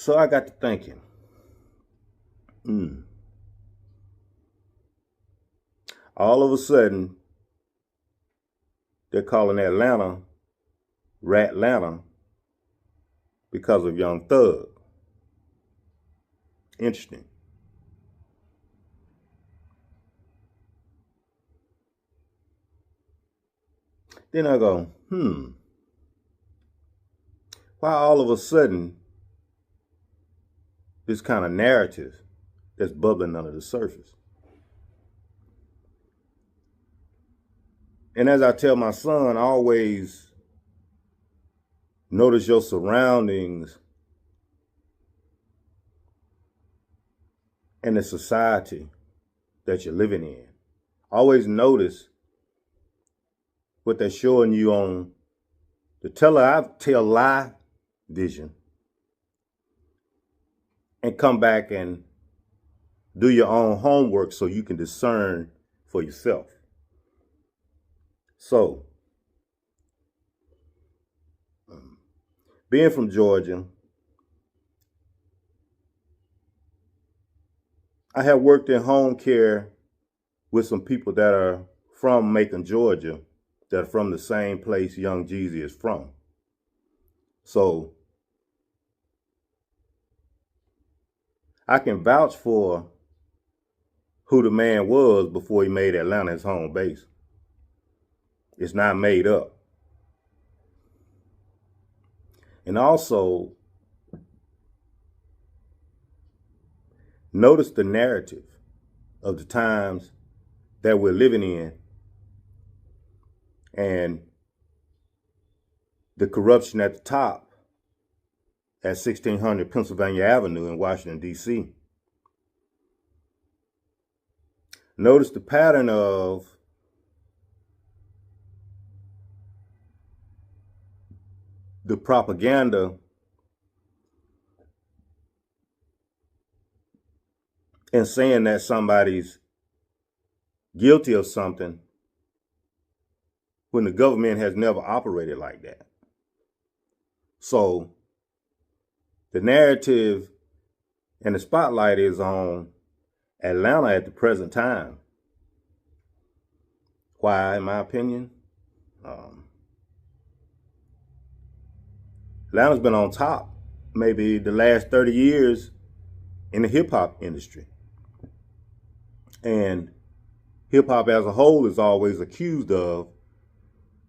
So I got to thinking, all of a sudden, they're calling Atlanta Ratlanta because of Young Thug. Interesting. Then I go, why all of a sudden this kind of narrative that's bubbling under the surface? And as I tell my son, always notice your surroundings and the society that you're living in. Always notice what they're showing you on the tell lie vision, and come back and do your own homework so you can discern for yourself. So, being from Georgia, I have worked in home care with some people that are from Macon, Georgia, that are from the same place Young Jeezy is from. So I can vouch for who the man was before he made Atlanta his home base. It's not made up. And also, notice the narrative of the times that we're living in and the corruption at the top at 1600 Pennsylvania Avenue in Washington, D.C. Notice the pattern of the propaganda and saying that somebody's guilty of something when the government has never operated like that. So the narrative and the spotlight is on Atlanta at the present time. Why, in my opinion? Atlanta's been on top maybe the last 30 years in the hip-hop industry. And hip-hop as a whole is always accused of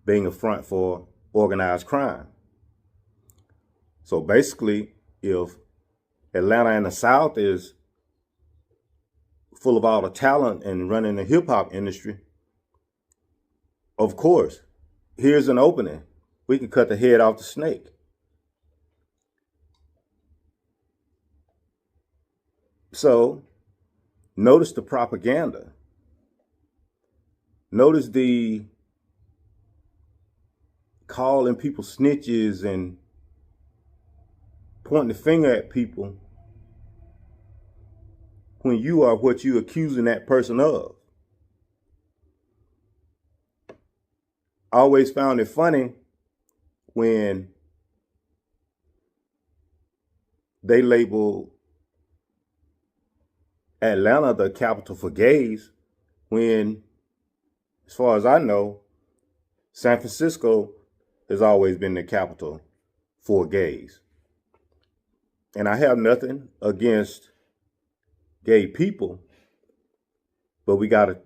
being a front for organized crime. So basically, if Atlanta and the South is full of all the talent and running the hip-hop industry, of course, here's an opening. We can cut the head off the snake. So, notice the propaganda. Notice the calling people snitches and pointing the finger at people when you are what you're accusing that person of. I always found it funny when they label Atlanta the capital for gays, when, as far as I know, San Francisco has always been the capital for gays. And I have nothing against gay people, but we got to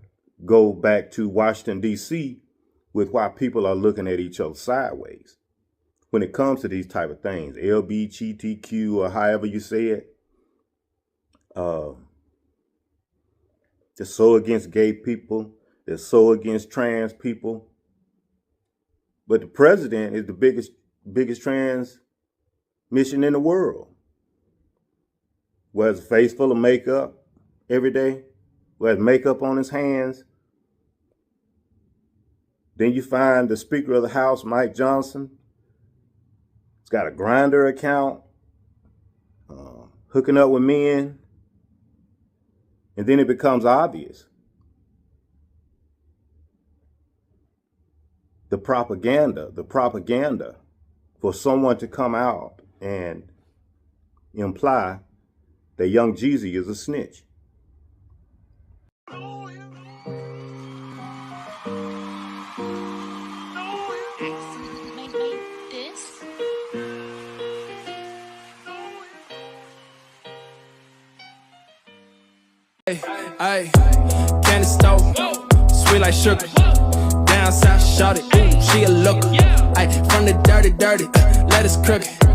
go back to Washington, D.C. with why people are looking at each other sideways when it comes to these type of things, LGBTQ or however you say it. They're so against gay people. They're so against trans people. But the president is the biggest trans mission in the world. Wears a face full of makeup every day. Wears makeup on his hands. Then you find the Speaker of the House, Mike Johnson. He's got a Grindr account, hooking up with men. And then it becomes obvious. The propaganda for someone to come out and imply that Young Jeezy is a snitch. Ay, candy stove, sweet like sugar. Down south, shawty, she a looker. Ay, from the dirty, let us crooked.